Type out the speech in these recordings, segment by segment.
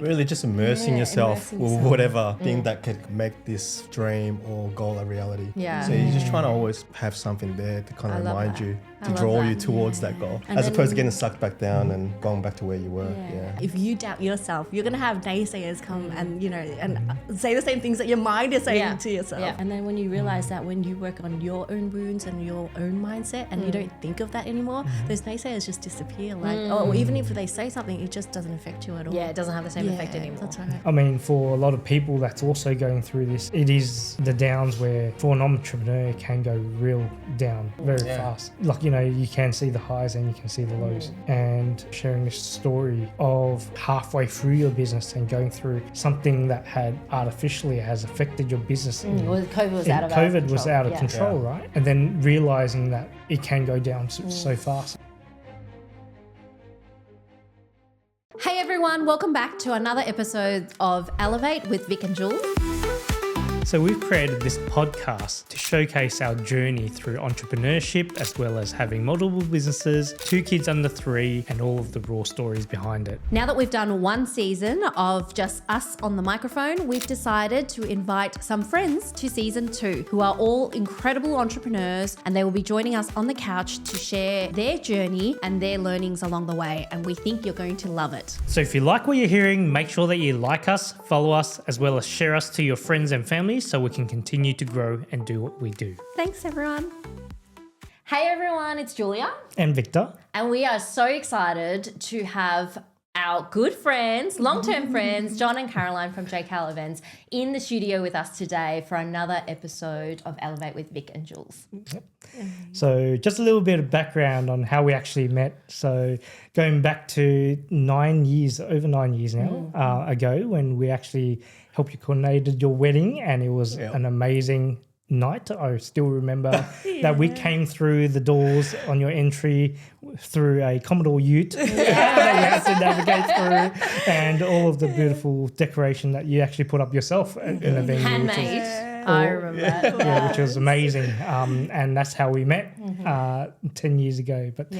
Really just immersing yourself immersing with yourself. whatever thing that could make this dream or goal a reality. Yeah. So you're just trying to always have something there to kind I of love remind that. you, I to love draw that. you towards that goal. And As opposed to then- getting sucked back down and going back to where you were. Yeah. If you doubt yourself, you're gonna have naysayers come and and say the same things that your mind is saying to yourself. Yeah. And then when you realize that when you work on your own wounds and your own mindset, and you don't think of that anymore, those naysayers just disappear. Or even if they say something, it just doesn't affect you at all. Yeah, it doesn't have the same effect anymore. That's right. I mean, for a lot of people that's also going through this, it is the downs where for an entrepreneur it can go real down very fast. Like, you can see the highs and you can see the lows. And sharing this story of halfway through your business and going through something that had artificially has affected your business. Well, COVID was out of COVID was out of control, Yeah. right? And then realizing that it can go down so fast. Hey everyone, welcome back to another episode of Elevate with Vic and Jules. So we've created this podcast to showcase our journey through entrepreneurship, as well as having multiple businesses, 2 kids under 3, and all of the raw stories behind it. Now that we've done one season of just us on the microphone, we've decided to invite some friends to season 2 who are all incredible entrepreneurs, and they will be joining us on the couch to share their journey and their learnings along the way. And we think you're going to love it. So if you like what you're hearing, make sure that you like us, follow us, as well as share us to your friends and family so we can continue to grow and do what we do. Thanks everyone. Hey everyone, it's Julia. And Victor. And we are so excited to have our good friends, long-term friends, John and Caroline from JCAU Events in the studio with us today for another episode of Elevate with Vic and Jules. So just a little bit of background on how we actually met. So going back to over 9 years now ago, when we actually helped you coordinated your wedding, and it was an amazing night. I still remember that we came through the doors on your entry through a Commodore Ute that you had to navigate through, and all of the beautiful decoration that you actually put up yourself in the venue. Handmade. I remember that. Yeah, which was amazing. And that's how we met 10 years ago. But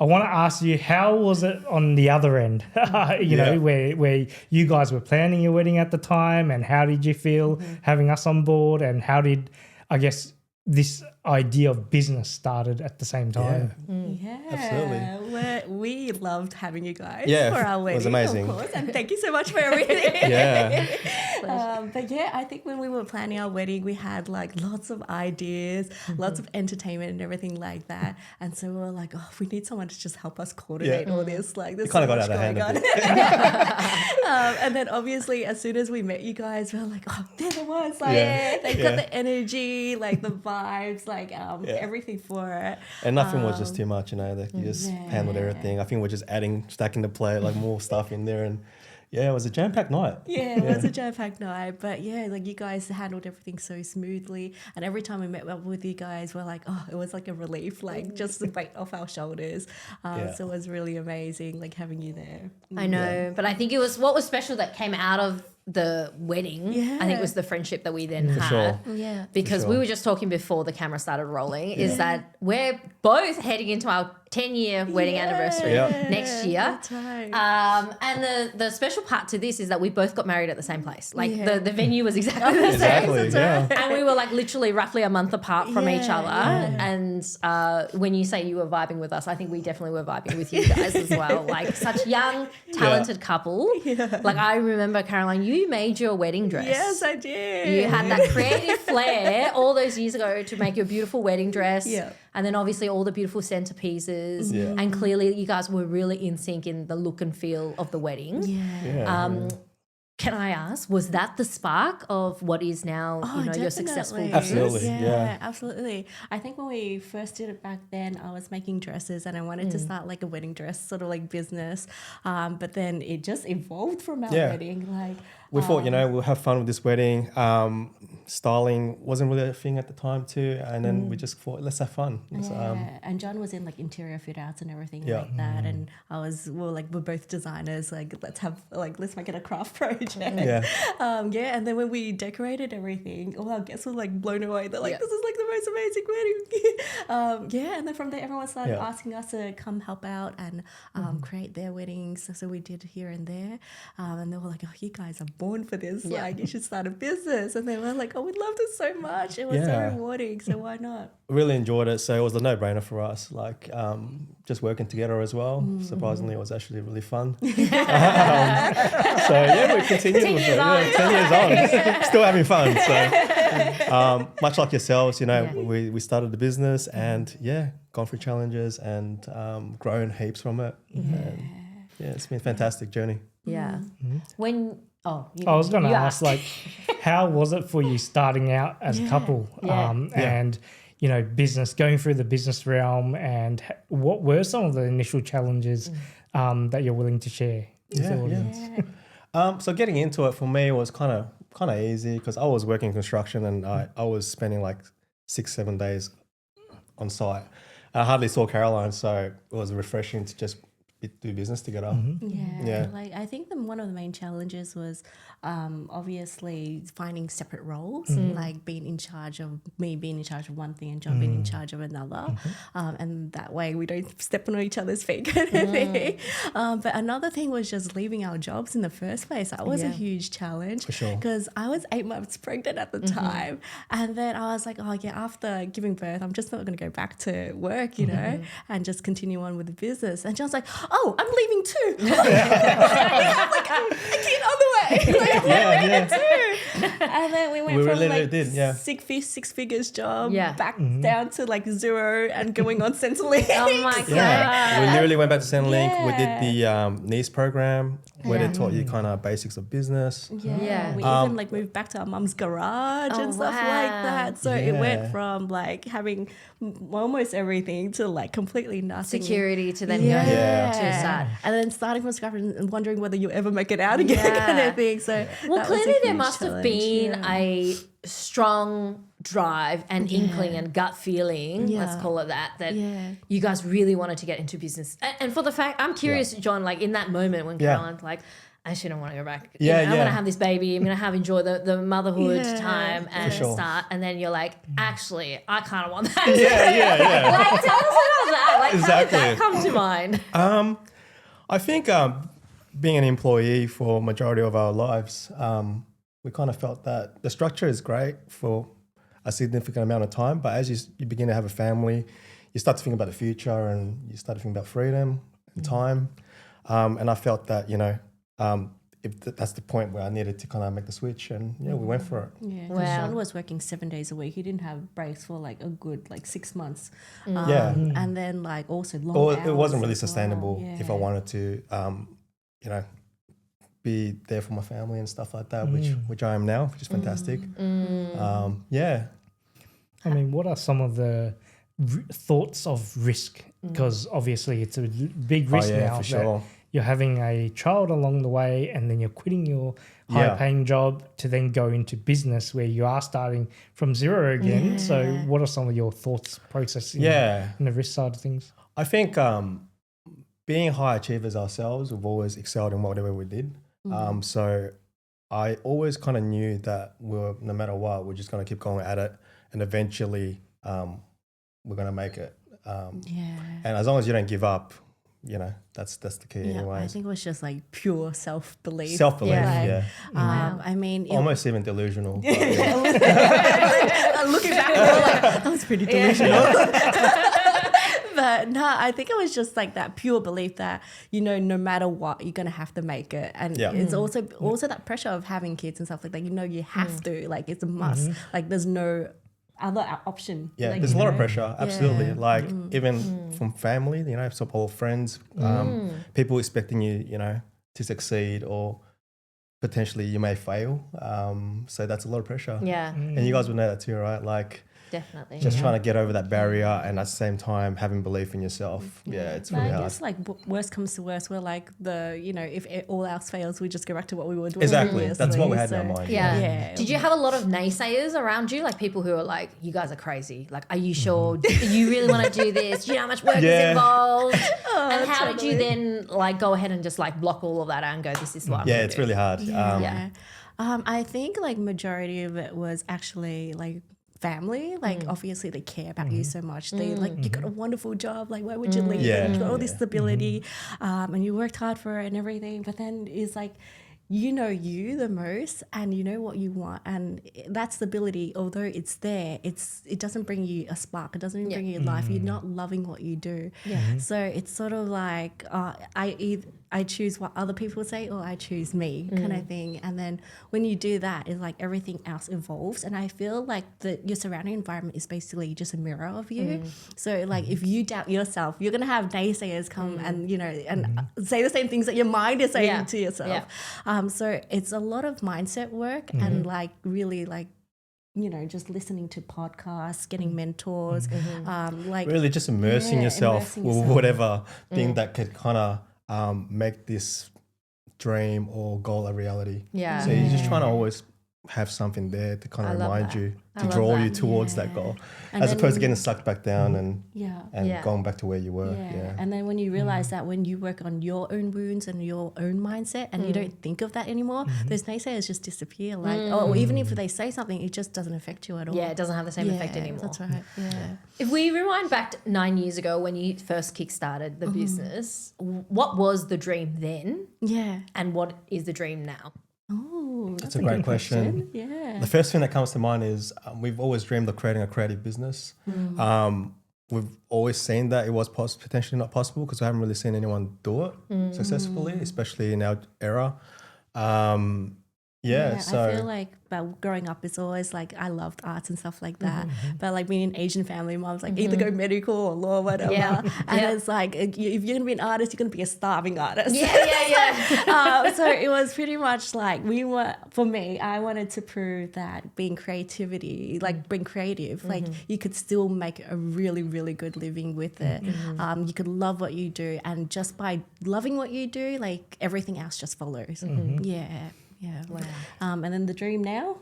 I want to ask you, how was it on the other end? You know, where you guys were planning your wedding at the time, and how did you feel having us on board, and how did, I guess, this idea of business started at the same time? Absolutely. We loved having you guys Yeah, for our wedding. it was amazing. Of course, and thank you so much for everything. But I think when we were planning our wedding, we had like lots of ideas, lots of entertainment and everything like that. And so we were like, oh, we need someone to just help us coordinate all this. Like, there's kind so of much got out of going hand on. a bit. And then obviously, as soon as we met you guys, we were like, oh, they're the ones. Like, they've got the energy, like the vibes, like everything for it. And nothing was just too much, like you just handled everything. I think we're just stacking the plate, like more stuff in there, and it was a jam-packed night. It was a jam-packed night, but like you guys handled everything so smoothly, and every time we met up with you guys, we're like, oh, it was like a relief, like just the weight off our shoulders. So it was really amazing, like having you there. I know, but I think it was what was special that came out of the wedding. I think it was the friendship that we then had. Sure. Yeah. Because we were just talking before the camera started rolling, is that we're both heading into our 10-year wedding anniversary next year. That's right. And the special part to this is that we both got married at the same place. Like the venue was exactly the same. Exactly, And we were like literally roughly a month apart from each other. And when you say you were vibing with us, I think we definitely were vibing with you guys as well. Like such young, talented couple. Like I remember, Caroline, you made your wedding dress. Yes, I did. You had that creative flair all those years ago to make your beautiful wedding dress. Yeah. And then obviously all the beautiful centerpieces. And clearly you guys were really in sync in the look and feel of the wedding. Can I ask, was that the spark of what is now, your successful business? Absolutely, yeah. Absolutely. I think when we first did it back then, I was making dresses and I wanted to start like a wedding dress sort of like business. But then it just evolved from our wedding. Like We thought, we'll have fun with this wedding. Styling wasn't really a thing at the time too. And then we just thought, let's have fun. And John was in like interior fit outs and everything like that. And we're both designers. Like, let's make it a craft project. And then when we decorated everything, all our guests were like blown away. They're like, this is like the most amazing wedding. Yeah, and then from there, everyone started asking us to come help out and create their weddings. So we did here and there. And they were like, oh, you guys are born for this. Like, you should start a business. And they were like, oh, we love this so much. It was so rewarding. So why not? Really enjoyed it. So it was a no-brainer for us. Like, just working together as well. Surprisingly, it was actually really fun. So yeah, we continued with it. Yeah, 10 years on, still having fun. So much like yourselves, you know, we started the business and gone through challenges and grown heaps from it. And, it's been a fantastic journey. Yeah. When I was going to ask, like, how was it for you starting out as a couple? And you know, going through the business realm, and what were some of the initial challenges that you're willing to share with the audience? So getting into it for me was kind of easy because I was working construction and I was spending like 6-7 days on site. I hardly saw Caroline, so it was refreshing to just do business together. Like I think one of the main challenges was obviously finding separate roles, like being in charge of one thing and John being in charge of another, and that way we don't step on each other's feet kind of thing. But another thing was just leaving our jobs in the first place. That was a huge challenge because I was 8 months pregnant at the time, and then I was like, after giving birth I'm just not going to go back to work, you know, and just continue on with the business. And John's like, oh, I'm leaving too. I'm like, a kid on the way. Like, what am I going to do? And then we went from like six figures job back down to like zero and going on Centrelink. Oh my God. Yeah, we literally went back to Centrelink. We did the NICE program where they taught you kind of basics of business. We even like moved back to our mum's garage and stuff like that. So it went from like having almost everything to like completely nothing. Security to then go to start. And then starting from scratch and wondering whether you'll ever make it out again kind of thing. So clearly there must have been a strong drive and inkling and gut feeling, let's call it that you guys really wanted to get into business. And for the fact, I'm curious, John, like in that moment when Caroline's like, I shouldn't want to go back. I'm going to have this baby. I'm going to enjoy the motherhood time and start. And then you're like, actually, I kind of want that. Like, tell us about that. Like, how did that come to mind? I think being an employee for majority of our lives, we kind of felt that the structure is great for a significant amount of time. But as you begin to have a family, you start to think about the future and you start to think about freedom and time. And I felt that, you know, if that's the point where I needed to kind of make the switch, and we went for it. Sean was working 7 days a week. He didn't have breaks for like a good 6 months. And then like also long hours. It wasn't really sustainable if I wanted to, you know, be there for my family and stuff like that, which I am now, which is fantastic. I mean, what are some of the thoughts of risk? Because obviously it's a big risk now. For sure. You're having a child along the way and then you're quitting your high-paying job to then go into business where you are starting from zero again. So what are some of your thoughts processing in the risk side of things? I think being high achievers ourselves, we've always excelled in whatever we did. So I always kind of knew that no matter what, we're just going to keep going at it, and eventually we're going to make it. And as long as you don't give up, you know, that's the key anyway. I think it was just like pure self-belief. I mean, almost even delusional. Looking back, that was pretty delusional. But no, I think it was just like that pure belief that, you know, no matter what, you're going to have to make it. And it's also that pressure of having kids and stuff like that. You know, you have to, like, it's a must. Like, there's no other option. Like, there's a lot of pressure, absolutely. Like, even from family, you know, so-called friends, people expecting you, you know, to succeed, or potentially you may fail. So that's a lot of pressure. And you guys would know that too, right? Like, definitely. Just trying to get over that barrier, and at the same time having belief in yourself. It's really hard. I guess like worst comes to worst, we're like you know, if all else fails, we just go back to what we were doing. Exactly. That's what we had in our mind. Did you have a lot of naysayers around you? Like people who are like, you guys are crazy. Like, are you sure? Do you really want to do this? Do you know how much work is involved? And how did you then like go ahead and just like block all of that out and go, this is what I'm gonna it's really hard. I think like majority of it was actually like family. Like obviously they care about you so much. They like, you got a wonderful job. Like why would you leave? Yeah. Like, you got all this stability, and you worked hard for it and everything. But then it's like, you know you the most and you know what you want, and that stability, although it's there, it doesn't bring you a spark, it doesn't bring you life. You're not loving what you do. So it's sort of like I choose what other people say or I choose me kind of thing. And then when you do that, it's like everything else evolves. And I feel like your surrounding environment is basically just a mirror of you. So like if you doubt yourself, you're going to have naysayers come and, you know, and say the same things that your mind is saying to yourself. So it's a lot of mindset work and like really like, you know, just listening to podcasts, getting mentors, like really just immersing yourself with whatever thing that could kind of make this dream or goal a reality. Yeah. So you're just trying to always have something there to kind of remind you, to draw you towards that goal, and as then opposed to getting sucked back down and going back to where you were. And then when you realize that when you work on your own wounds and your own mindset and you don't think of that anymore, those naysayers just disappear. Like, or even if they say something, it just doesn't affect you at all. Yeah, it doesn't have the same effect anymore. That's right. Yeah. If we rewind back to 9 years ago when you first kickstarted the business, what was the dream then? Yeah. And what is the dream now? Oh, That's a great question. Yeah. The first thing that comes to mind is we've always dreamed of creating a creative business. We've always seen that it was potentially not possible because we haven't really seen anyone do it successfully, especially in our era. So I feel like growing up, it's always like I loved arts and stuff like that. But like being an Asian family, mom's like either go medical or law, whatever. And it's like if you're gonna be an artist, you're gonna be a starving artist. So it was pretty much like for me, I wanted to prove that being creativity, like being creative, like you could still make a really, really good living with it. You could love what you do, and just by loving what you do, like everything else just follows. Yeah. Wow. And then the dream now?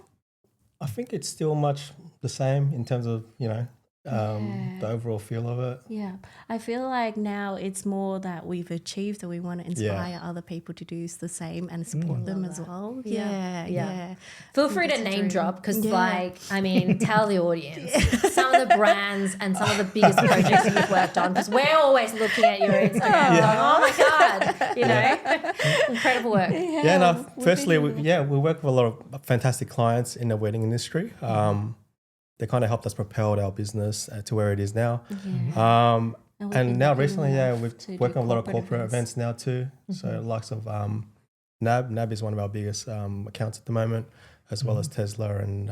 I think it's still much the same in terms of, you know, the overall feel of it. Yeah. I feel like now it's more that we've achieved that we want to inspire other people to do the same and support them as well. Yeah. Feel free to name drop because like, I mean, tell the audience some of the brands and some of the biggest projects you've worked on, because we're always looking at your Instagram going, oh my God, you know, incredible work. Firstly, we work with a lot of fantastic clients in the wedding industry. They kind of helped us propel our business to where it is now. And now recently, we're working on a lot of corporate events now too. So the likes of NAB is one of our biggest accounts at the moment, as well as Tesla and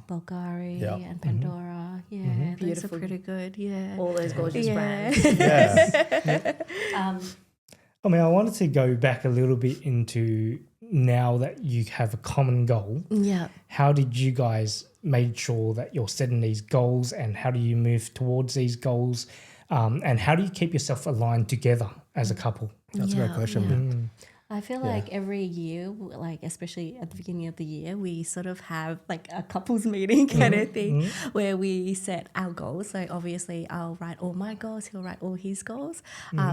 Bulgari and Pandora. Yeah, those are pretty good. Yeah. All those gorgeous brands. I mean, I wanted to go back a little bit into now that you have a common goal. Yeah. How did you guys make sure that you're setting these goals, and how do you move towards these goals? And how do you keep yourself aligned together as a couple? That's a great question. I feel like every year, like especially at the beginning of the year, we sort of have like a couples meeting kind of thing where we set our goals. So obviously I'll write all my goals, he'll write all his goals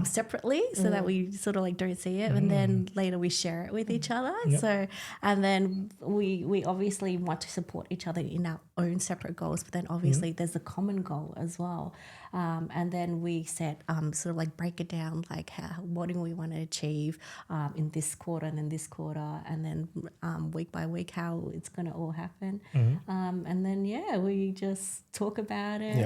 separately so that we sort of like don't see it. And then later we share it with each other. So, and then we obviously want to support each other in our own separate goals, but then obviously there's a common goal as well. And then we set sort of like break it down, like what do we want to achieve in this quarter and then this quarter, and then week by week how it's going to all happen. And then we just talk about it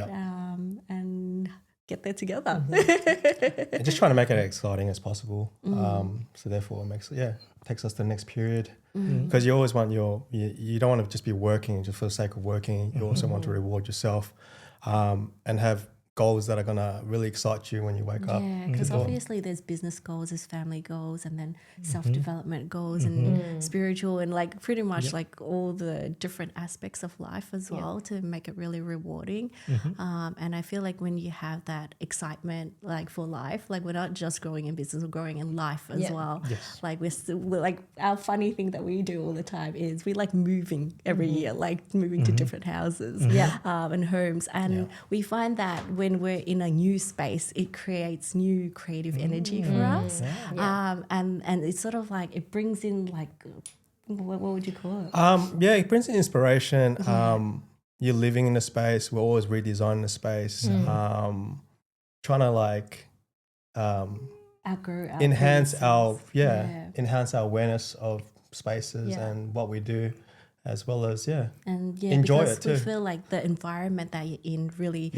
and get there together. And just trying to make it as exciting as possible. So therefore it takes us to the next period, because you always want you don't want to just be working just for the sake of working. You also want to reward yourself and have goals that are going to really excite you when you wake up. Yeah, because obviously there's business goals, there's family goals, and then self-development goals and spiritual, and like pretty much like all the different aspects of life as well to make it really rewarding. And I feel like when you have that excitement like for life, like we're not just growing in business, we're growing in life as well. Like we're like our funny thing that we do all the time is we like moving every year, like moving to different houses and homes, and we find that when we're in a new space, it creates new creative energy for us. And it's sort of like it brings in like what would you call it? It brings in inspiration. you're living in the space. We're always redesigning the space, trying to like outgrow our enhance places. our enhance our awareness of spaces and what we do, as well as and enjoy because it too. we feel like the environment that you're in really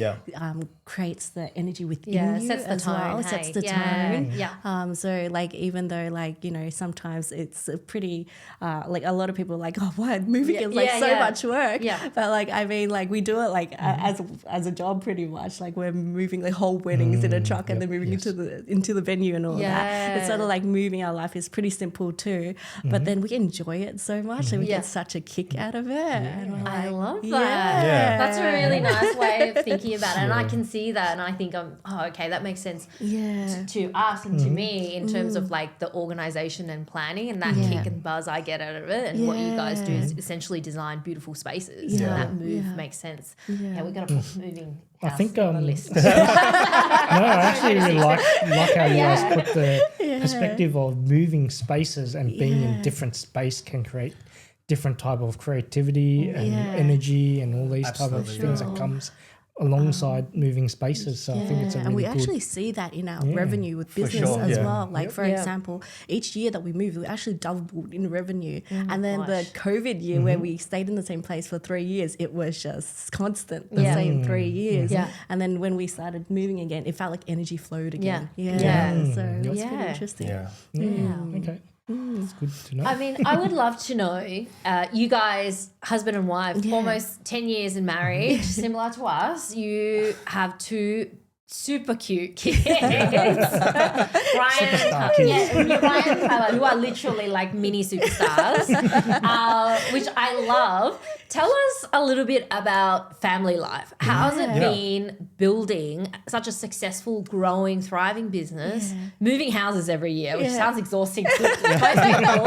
creates the energy within you sets the as tone, well, hey? sets the Yeah. tone. Yeah. So like even though like sometimes it's a pretty like a lot of people are like, oh, what, moving is like so much work, but like I mean like we do it like as a job pretty much. Like we're moving the whole weddings in a truck and then moving into the venue and all that. It's sort of like moving our life is pretty simple too, but then we enjoy it so much and we get such a kick out of it. And we're I like, love that. Yeah. That's a really nice way of thinking about it. And I can see that and I think okay, that makes sense to us and to me in terms of like the organization and planning and that kick and buzz I get out of it. And what you guys do is essentially design beautiful spaces. And that move makes sense. Yeah, we're going to put moving house I think on the list. No, I actually really like how you guys put the perspective of moving spaces and being in different space can create different type of creativity and energy and all these type of things that comes alongside moving spaces. So I think it's a really and we good... actually see that in our revenue with business as well. Like for example, each year that we moved, we actually doubled in revenue. And then the COVID year where we stayed in the same place for 3 years, it was just constant, the same 3 years. And then when we started moving again, it felt like energy flowed again. So it was pretty interesting. Okay. It's good to know. I mean, I would love to know, you guys, husband and wife, almost 10 years in marriage, similar to us. You have 2 super cute kids. Ryan and Tyler, who are literally like mini superstars, which I love. Tell us a little bit about family life. How's it been building such a successful, growing, thriving business, moving houses every year, which sounds exhausting to most people,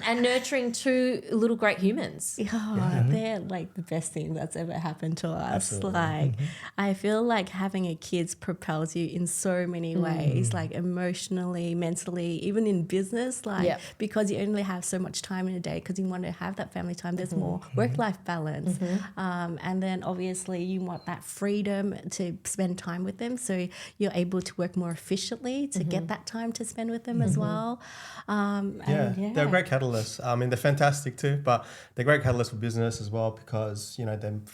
and nurturing 2 little great humans? They're like the best thing that's ever happened to us. Absolutely. Like I feel like having a kids propels you in so many ways, like emotionally, mentally, even in business, like because you only have so much time in a day because you want to have that family time. There's more work-life balance. And then obviously you want that freedom to spend time with them. So you're able to work more efficiently to get that time to spend with them as well. They're great catalysts. I mean, they're fantastic too, but they're great catalysts for business as well because,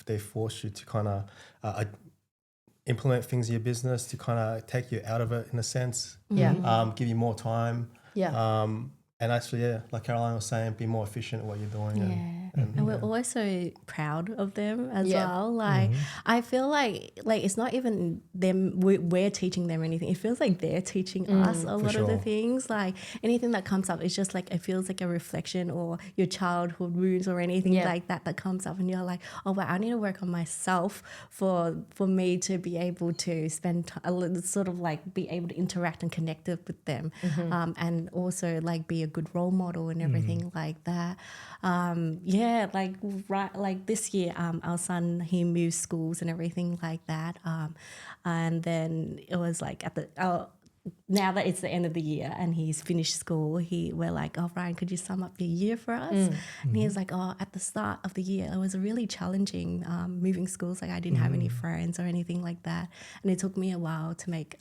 they force you to kind of implement things in your business to kind of take you out of it in a sense. Give you more time. And actually, like Caroline was saying, be more efficient at what you're doing. And we're also proud of them as well. Like I feel like it's not even them, we're teaching them anything. It feels like they're teaching us a lot of the things. Like anything that comes up, it's just like it feels like a reflection or your childhood wounds or anything like that comes up, and you're like, oh wow, I need to work on myself for me to be able to spend sort of like be able to interact and connect with them, and also like be a good role model and everything like that. Like this year, our son, he moved schools and everything like that. And then it was like now that it's the end of the year and he's finished school, we're like, oh, Ryan, could you sum up your year for us? And he was like, oh, at the start of the year, it was really challenging moving schools. Like I didn't have any friends or anything like that. And it took me a while to make,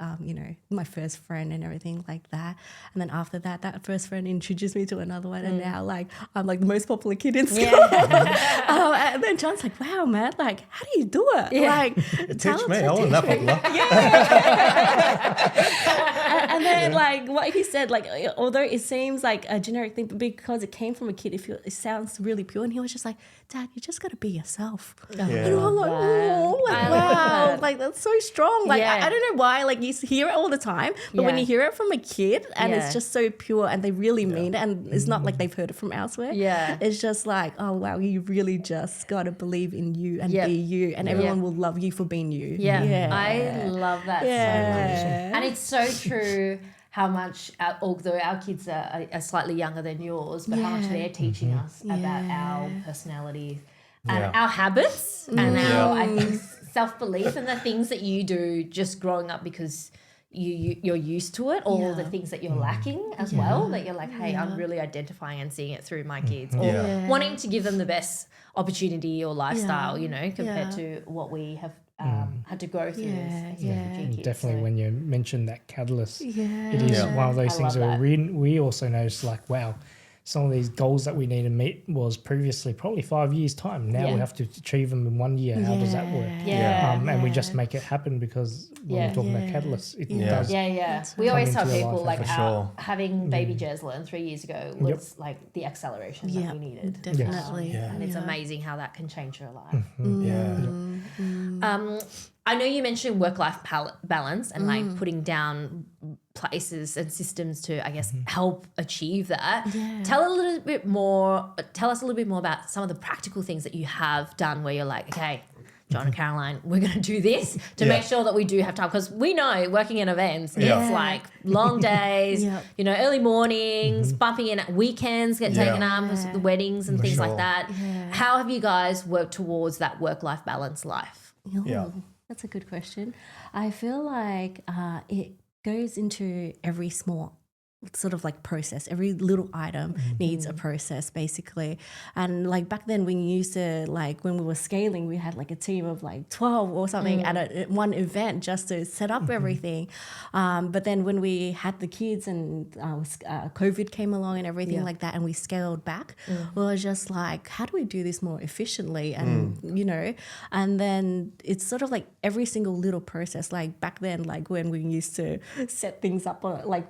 my first friend and everything like that. And then after that first friend introduced me to another one. And now like, I'm like the most popular kid in school. And then John's like, wow, man, like, how do you do it? Like, Teach me. I wasn't that popular. And then like what he said, like although it seems like a generic thing, but because it came from a kid, it sounds really pure. And he was just like, Dad, you just got to be yourself. And I'm like, oh, like, wow, like that's so strong. Like I don't know why, like you hear it all the time, but when you hear it from a kid and it's just so pure and they really mean it, and it's not like they've heard it from elsewhere. It's just like, oh wow, you really just got to believe in you and be you, and everyone will love you for being you. I love that so much. And it's so true how much, although our kids are slightly younger than yours, but how much they're teaching us about our personality and our habits and our, I think, self-belief and the things that you do just growing up because you're used to it, all the Yeah. things that you're lacking as well, that you're like, hey, I'm really identifying and seeing it through my kids, or Yeah. wanting to give them the best opportunity or lifestyle, you know, compared to what we have had to go through as refugee kids. Definitely, So- when you mentioned that catalyst, Yeah. it is one of those I things love where that. we also noticed like, wow, some of these goals that we need to meet was previously probably 5 years time. Now Yeah. we have to achieve them in 1 year. How does that work? Yeah. And we just make it happen because when Yeah. we're talking about catalysts, it Yeah. does. Yeah. We always tell into your people life, like for sure. having baby Jesslyn 3 years ago was like the acceleration Yeah, that we needed. definitely. Yeah. And it's Yeah. amazing how that can change your life. Yeah. I know you mentioned work-life balance and like putting down places and systems to, I guess, help achieve that. Yeah. Tell us a little bit more about some of the practical things that you have done where you're like, okay, John and Caroline, we're going to do this to make sure that we do have time. Because we know working in events, it's like long days, you know, early mornings, bumping in at weekends, get taken up, the weddings and things like sure. that. How have you guys worked towards that work-life balance life? Yeah. That's a good question. I feel like it goes into every small sort of like process. Every little item needs a process basically. And like back then when you used to like when we were scaling, we had like a team of like 12 or something at one event just to set up everything. But then when we had the kids and COVID came along and everything like that, and we scaled back, we were just like, how do we do this more efficiently? And you know, and then it's sort of like every single little process. Like back then, like when we used to set things up like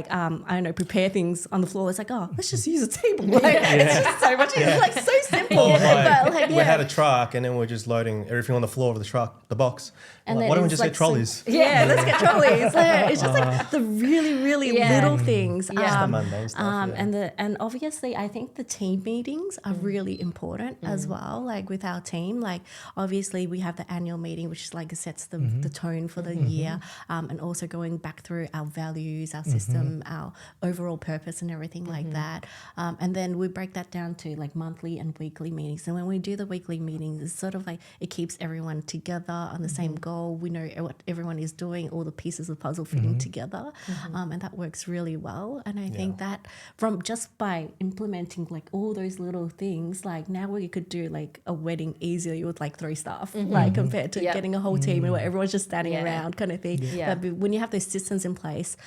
I don't know, prepare things on the floor. It's like, oh, let's just use a table. Like, it's just so much. It's like so simple. But like, We had a truck and then we're just loading everything on the floor of the truck, the box. And Like, then why don't we it's just like get trolleys? Yeah, let's get trolleys. Like, it's just like the really, really little things. Just the mundane stuff. And obviously, I think the team meetings are really important as well. Like with our team, like obviously we have the annual meeting, which is like sets the tone for the year, and also going back through our values, our system, our overall purpose, and everything like that. And then we break that down to like monthly and weekly meetings. And when we do the weekly meetings, it's sort of like it keeps everyone together on the same goal. We know what everyone is doing, all the pieces of the puzzle fitting together, and that works really well. And I think that from just by implementing like all those little things, like now we could do like a wedding easily with like 3 staff, like compared to getting a whole team and where everyone's just standing around kind of thing. Yeah. But when you have those systems in place,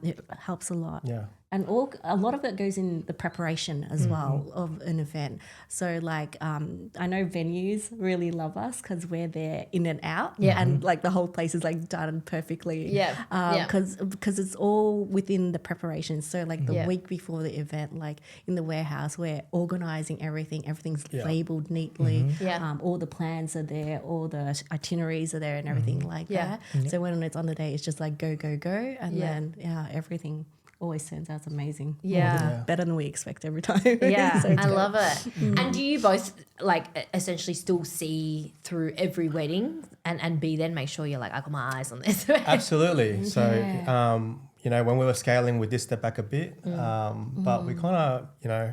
it helps a lot. Yeah. And a lot of it goes in the preparation as well of an event. So like I know venues really love us because we're there in and out, and like the whole place is like done perfectly. Because it's all within the preparation. So like the week before the event, like in the warehouse, we're organizing everything. Everything's labeled neatly. All the plans are there. All the itineraries are there, and everything like that. So when it's on the day, it's just like go, and then everything always turns out amazing. Better than we expect every time. Yeah, So it's I good. love it. And do you both like essentially still see through every wedding and B then make sure you're like, I got my eyes on this? Absolutely. So, you know, when we were scaling, we did step back a bit, but we kind of, you know,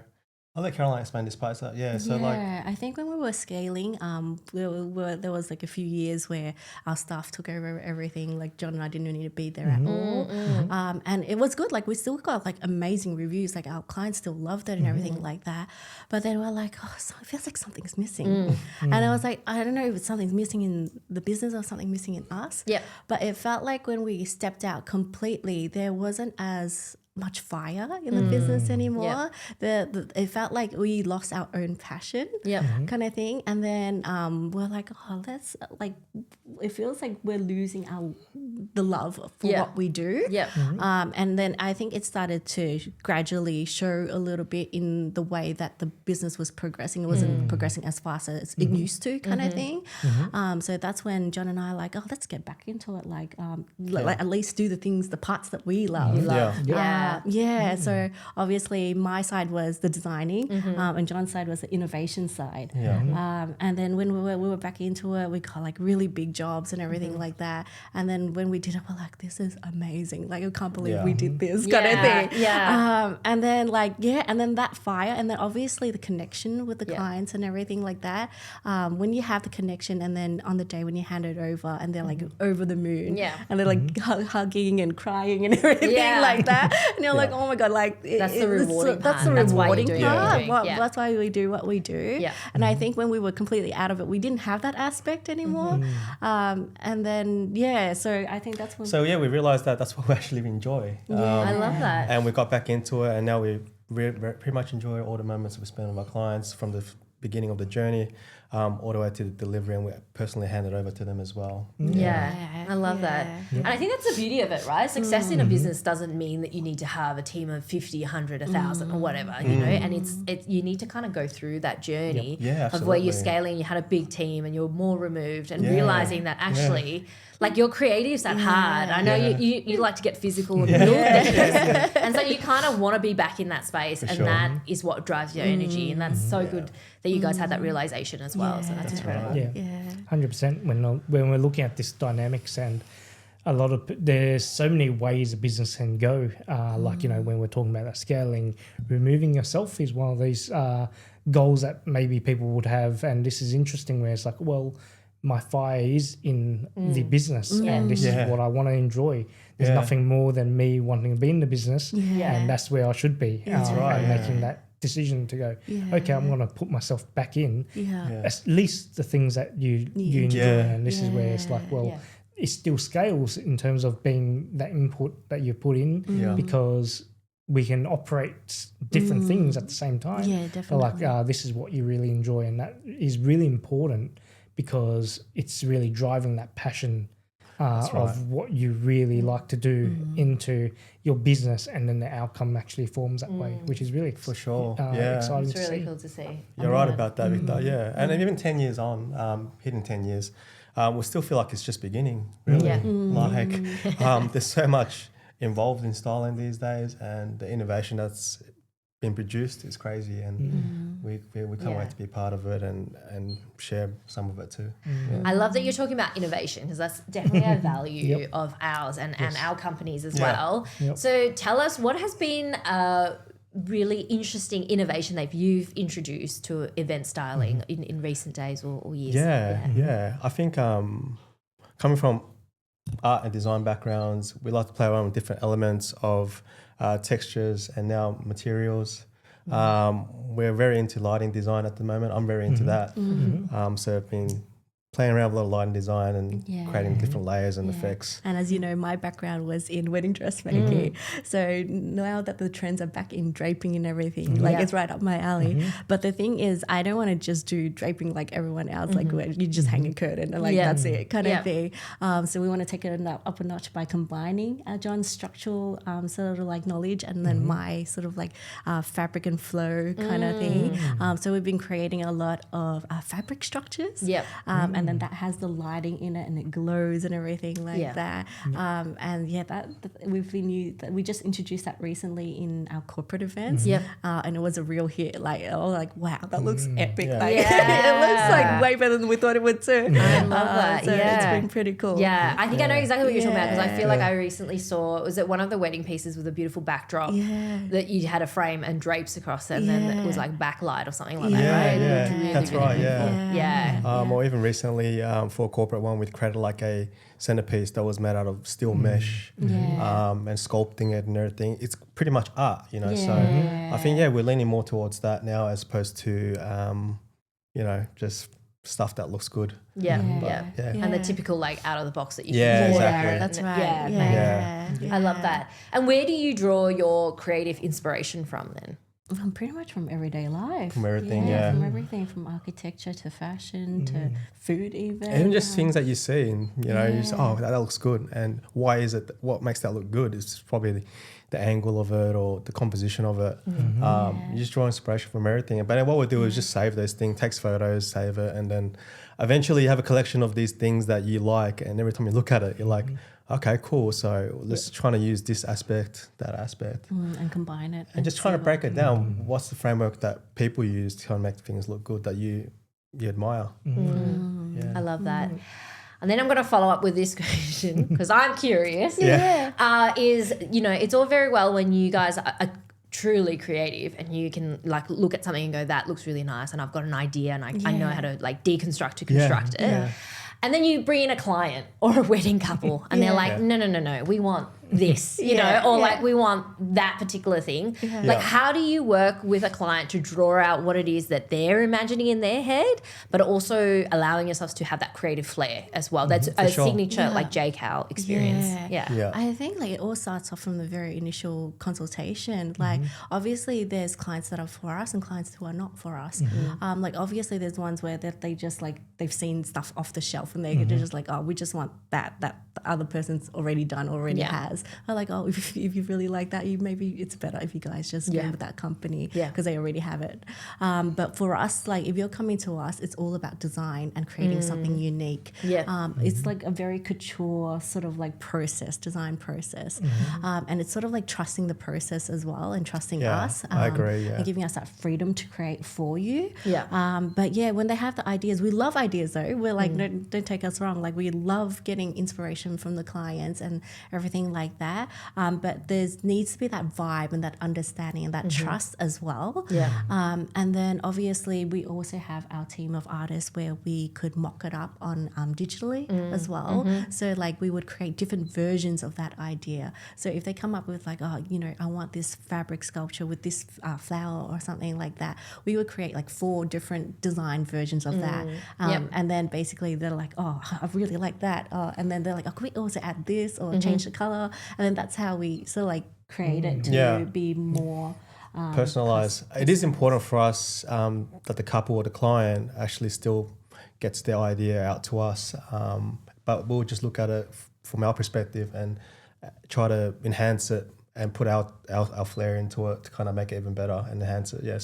I'll let Caroline explain this part. So, I think when we were scaling, there was like a few years where our staff took over everything. Like John and I didn't need to be there at all, and it was good. Like we still got like amazing reviews. Like our clients still loved it and everything like that. But then we're like, oh, so it feels like something's missing. And I was like, I don't know if something's missing in the business or something missing in us. Yeah. But it felt like when we stepped out completely, there wasn't as much fire in the business anymore. It felt like we lost our own passion, kind of thing. And then we're like, oh, let's like, it feels like we're losing the love for what we do. And then I think it started to gradually show a little bit in the way that the business was progressing. It wasn't progressing as fast as it used to, kind of thing. So that's when John and I are like, oh, let's get back into it. Like, like at least do the parts that we love. So obviously my side was the designing, and John's side was the innovation side. And then when we were back into it, we got like really big jobs and everything like that. And then when we did it. We're like, this is amazing. Like, I can't believe Yeah. we did this kind of Yeah, thing. yeah. And then and then that fire, and then obviously the connection with the clients and everything like that. When you have the connection, and then on the day when you hand it over, and they're like over the moon, Yeah. and they're like hugging and crying and everything Yeah. like that, and you're like, oh my god, like That's the rewarding That's part. the That's why you're rewarding doing what you're part. doing. Yeah. That's why we do what we do. Yeah. And I think when we were completely out of it, we didn't have that aspect anymore. And then so I think that's when. So yeah, we realized that that's what we actually enjoy. I love that. And we got back into it, and now we pretty much enjoy all the moments we spend with our clients from the beginning of the journey all the way to the delivery, and we personally hand it over to them as well. Yeah, I love that. Yeah. And I think that's the beauty of it, right? Success in a business doesn't mean that you need to have a team of 50, 100, 1,000 or whatever, you know, and it's you need to kind of go through that journey Yeah, of where you're absolutely. scaling, you had a big team and you're more removed and Yeah. realizing that actually like your creative's that hard. I know Yeah. you like to get physical and build things. And so you kind of want to be back in that space and sure. that is what drives your energy. And that's so good that you guys had that realization as well. So that's incredible. Yeah. Yeah. 100% when we're looking at this dynamics, and a lot of there's so many ways a business can go, like, you know, when we're talking about that scaling, removing yourself is one of these goals that maybe people would have. And this is interesting where it's like, well, my fire is in the business and this is what I want to enjoy. There's nothing more than me wanting to be in the business, and that's where I should be. right, and yeah. making that decision to go, okay, I'm going to put myself back in, Yeah. at least the things that you enjoy. Yeah. And this is where it's like, well, it still scales in terms of being that input that you put in, because we can operate different things at the same time. Yeah, So definitely. like, this is what you really enjoy, and that is really important because it's really driving that passion of what you really like to do into your business, and then the outcome actually forms that way, which is really For sure. exciting It's to really see. cool to see. You're right about that, Victor. Yeah, and even 10 years on, hitting 10 years, we still feel like it's just beginning. Really, Yeah. like there's so much involved in styling these days, and the innovation that's been produced is crazy, and we can't wait to be part of it and share some of it too. Yeah. I love that you're talking about innovation because that's definitely a value of ours and our companies as well. Yep. So tell us, what has been a really interesting innovation that you've introduced to event styling in recent days or years? Yeah. I think coming from art and design backgrounds, we like to play around with different elements of textures and now materials. We're very into lighting design at the moment. I'm very into that. So I've been playing around with a lot of lighting design and creating different layers and effects. And as you know, my background was in wedding dressmaking. So now that the trends are back in draping and everything, like it's right up my alley. But the thing is, I don't want to just do draping like everyone else, like where you just hang a curtain and like that's it kind of thing. So we want to take it up a notch by combining John's structural sort of like knowledge and then my sort of like fabric and flow kind of thing. So we've been creating a lot of fabric structures. And then that has the lighting in it and it glows and everything like that. And we just introduced that recently in our corporate events. And it was a real hit. Like, wow, that looks epic. Like, it looks like way better than we thought it would too. I love that. So it's been pretty cool. Yeah, I think I know exactly what you're talking about because I feel like Yeah. I recently saw, was it one of the wedding pieces with a beautiful backdrop that you had a frame and drapes across it and then it was like backlight or something like that, right? It looked really, That's really right. beautiful. Yeah. Or even recently for a corporate one, we created like a centerpiece that was made out of steel mesh and sculpting it and everything. It's pretty much art, you know. So I think we're leaning more towards that now as opposed to just stuff that looks good. And the typical like out of the box that you can exactly. That's right. I love that. And where do you draw your creative inspiration from then? Pretty much from everyday life. From everything, From everything, from architecture to fashion to food even. Even just things that you see and, you know, you say, oh, that looks good. And why is it, what makes that look good is probably the angle of it or the composition of it. You just draw inspiration from everything. But then what we'll do is just save those things, take photos, save it. And then eventually you have a collection of these things that you like. And every time you look at it, you're like, okay, cool. So let's try to use this aspect, that aspect. And combine it. And just trying to break it down. What's the framework that people use to kind of make things look good that you admire? I love that. and then I'm going to follow up with this question because I'm curious. Is, you know, it's all very well when you guys are truly creative and you can like look at something and go, that looks really nice, and I've got an idea and I know how to like deconstruct to construct it. Yeah. And then you bring in a client or a wedding couple and they're like, no, we want this, you know, or like we want that particular thing. Like how do you work with a client to draw out what it is that they're imagining in their head, but also allowing yourselves to have that creative flair as well? That's a signature like JCAU experience. Yeah. I think like it all starts off from the very initial consultation. Like obviously there's clients that are for us and clients who are not for us. Like obviously there's ones where they just like they've seen stuff off the shelf and they're just like, oh, we just want that the other person's already done, already has. I'm like, oh, if you really like that, maybe it's better if you guys just go with that company because they already have it. But for us, like if you're coming to us, it's all about design and creating something unique. It's like a very couture sort of like design process. And it's sort of like trusting the process as well and trusting us. I agree, and giving us that freedom to create for you. But yeah, when they have the ideas, we love ideas though. We're like, don't take us wrong. Like we love getting inspiration from the clients and everything like that. But there needs to be that vibe and that understanding and that trust as well. And then obviously we also have our team of artists where we could mock it up on digitally as well. So like we would create different versions of that idea. So if they come up with like, oh, you know, I want this fabric sculpture with this flower or something like that, we would create like 4 different design versions of that. And then basically they're like, oh, I really like that. And then they're like, oh, can we also add this or change the color? And then that's how we sort of like create it to be more personalized. It is important for us that the couple or the client actually still gets their idea out to us. But we'll just look at it from our perspective and try to enhance it and put our flair into it to kind of make it even better and enhance it.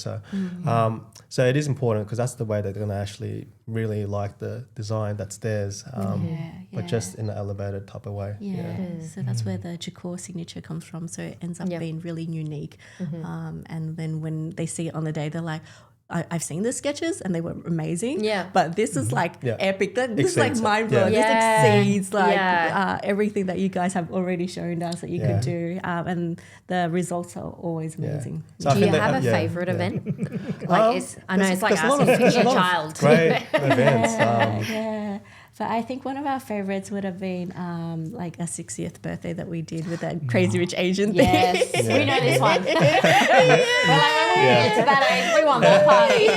So it is important because that's the way they're going to actually really like the design that's theirs, but just in an elevated type of way. So that's where the JCAU signature comes from. So it ends up being really unique. And then when they see it on the day, they're like, I've seen the sketches and they were amazing. But this is like epic. This is like mind blowing. This exceeds like everything that you guys have already shown us that you could do. And the results are always amazing. So do you have a favorite event? Like I know it's like asking picking a child. Great events. But I think one of our favorites would have been like a 60th birthday that we did with that Crazy Rich Asian thing. We know this one. It's about age. We want that party.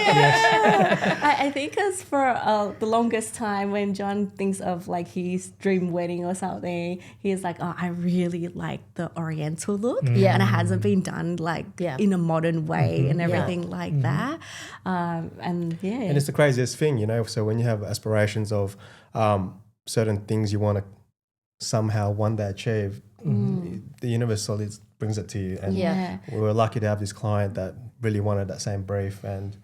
I think because for the longest time when John thinks of like his dream wedding or something, he's like, oh, I really like the Oriental look. And it hasn't been done like in a modern way and everything like that. And it's the craziest thing, you know, so when you have aspirations of certain things you want to somehow one day achieve, the universe brings it to you. And we were lucky to have this client that really wanted that same brief, and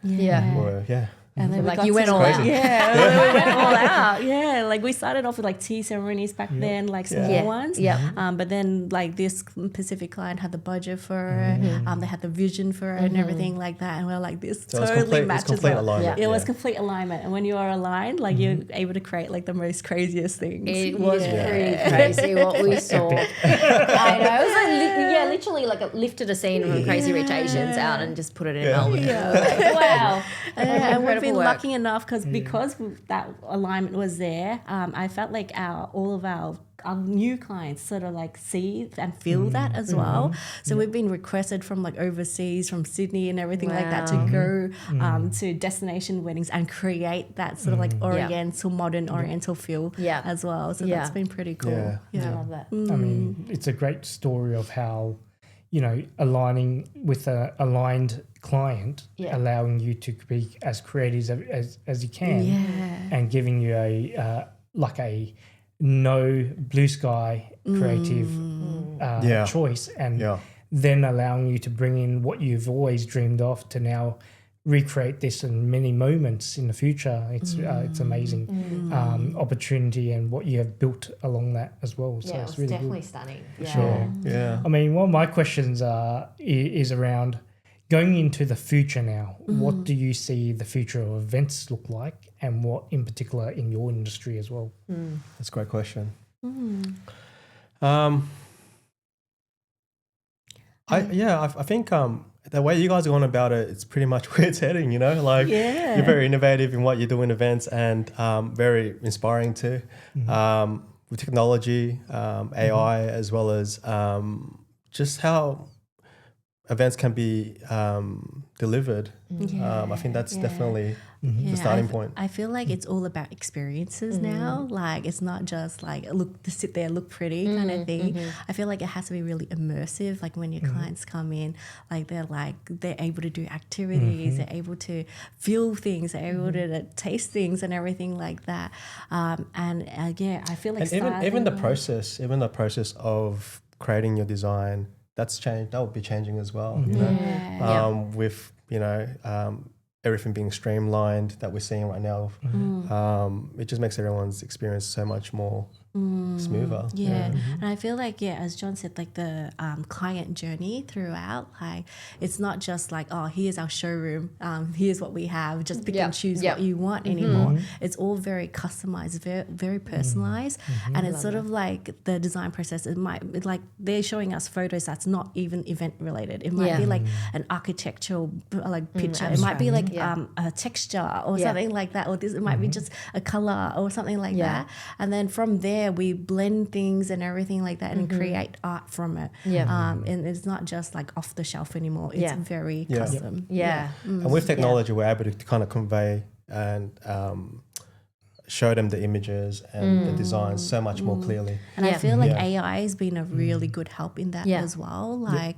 and then like you went all out. we went all out. Like we started off with like tea ceremonies back then, like small ones. But then like this specific client had the budget for it. They had the vision for it and everything like that. And we're like, this so totally matches up. Alignment. It was complete alignment. And when you are aligned, like you're able to create like the most craziest things. It was pretty crazy what we saw. I know. It was like literally like it lifted a scene from Crazy Rich Asians out and just put it in Melbourne. Like, wow. And we've been lucky enough because that alignment was there. I felt like all of our new clients sort of like see and feel that as well. So we've been requested from like overseas, from Sydney and everything like that to go to destination weddings and create that sort of like Oriental, modern Oriental feel as well. So that's been pretty cool. I love that. I mean, it's a great story of how, you know, aligning with an aligned client, allowing you to be as creative as you can, and giving you a no blue sky creative choice, and then allowing you to bring in what you've always dreamed of to now recreate this in many moments in the future. It's amazing opportunity and what you have built along that as well. So it's really definitely good. stunning. Sure. I mean, one of my questions is around going into the future now, what do you see the future of events look like, and what in particular in your industry as well? That's a great question. I think the way you guys are going about it, it's pretty much where it's heading, you know, like you're very innovative in what you do in events, and very inspiring too. With technology, AI, as well as just how events can be delivered. I think that's definitely the starting point. I feel like it's all about experiences now. Like it's not just like look to sit there, look pretty kind of thing. I feel like it has to be really immersive. Like when your clients come in, they're able to do activities, they're able to feel things, they're able to taste things and everything like that. I feel like even the process of creating your design, that's changed. That would be changing as well. You know, with everything being streamlined that we're seeing right now, it just makes everyone's experience so much more smoother. And I feel like as John said, like the client journey throughout, like it's not just like, oh, here's our showroom, here's what we have, just pick and choose what you want anymore. It's all very customized, very, very personalized, and it's sort of like the design process. It might like they're showing us photos that's not even event related. It might be like an architectural like picture. It might be like a texture or something like that, or this. It might be just a color or something like that, and then from there we blend things and everything like that and create art from it. And it's not just like off the shelf anymore. It's very custom. And with technology, we're able to kind of convey and show them the images and the designs so much more clearly. And I feel like AI has been a really good help in that as well. Like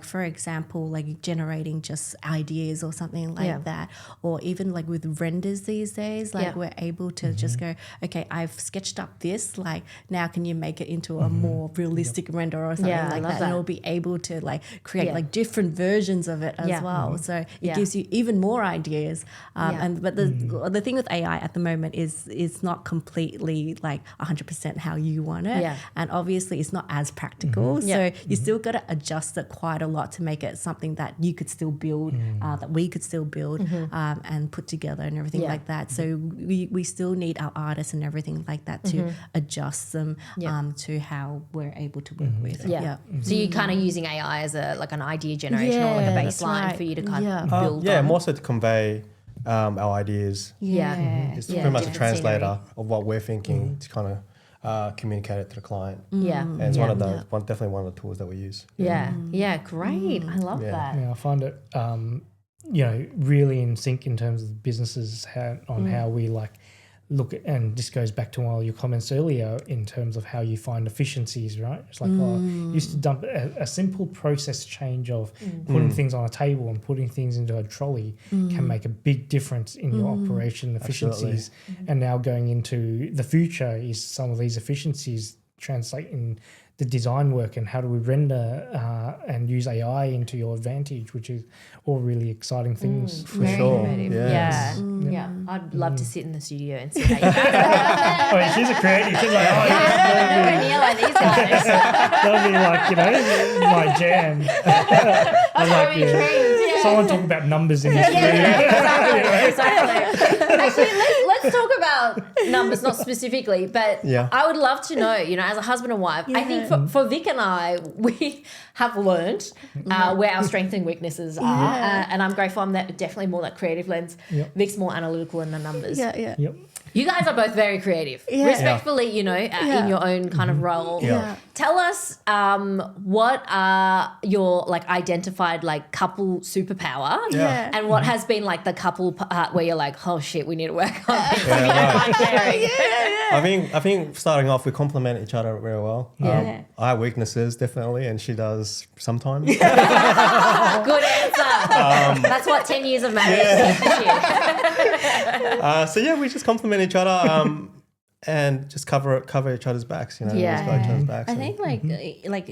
for example, like generating just ideas or something like that, or even like with renders these days, like we're able to just go, okay, I've sketched up this, like now can you make it into a more realistic render or something like that? And it'll be able to like create like different versions of it as well. So it gives you even more ideas. But the thing with AI at the moment is it's not completely like 100% how you want it, and obviously it's not as practical. So you still got to adjust it quite a lot to make it something that you could still build, that we could still build and put together and everything like that. So we still need our artists and everything like that to adjust them to how we're able to work with. So you're kind of using AI as a like an idea generation or like a baseline for you to kind of build on. More so to convey our ideas. It's pretty much a translator of what we're thinking to kind of communicate it to the client. And it's definitely one of the tools that we use. Great. I love that. I find it really in sync in terms of businesses how we like look at, and this goes back to one of your comments earlier in terms of how you find efficiencies, right? It's like, used to dump a simple process change of putting things on a table and putting things into a trolley can make a big difference in your operation efficiencies. And now going into the future is some of these efficiencies translate in the design work, and how do we render and use AI into your advantage, which is all really exciting things. For sure. I'd love to sit in the studio and see how you guys she's a creative. She's like, nowhere near like these guys. that'll be like, my jam. Someone talk about numbers in this room. Exactly. Actually, let's talk about numbers, not specifically, but I would love to know, as a husband and wife, I think for Vic and I, we have learned where our strengths and weaknesses are, and I'm grateful. I'm definitely more that creative lens. Vic's more analytical in the numbers. You guys are both very creative, respectfully, in your own kind of role. Tell us what are your like identified like couple superpower and what has been like the couple part where you're like, oh shit, we need to work on this. We don't like sharing. I think starting off, we complement each other very well. I have weaknesses definitely, and she does sometimes. Good answer. That's what 10 years of marriage teaches you. We just complement each other and just cover each other's backs. Just go each other's backs. I think like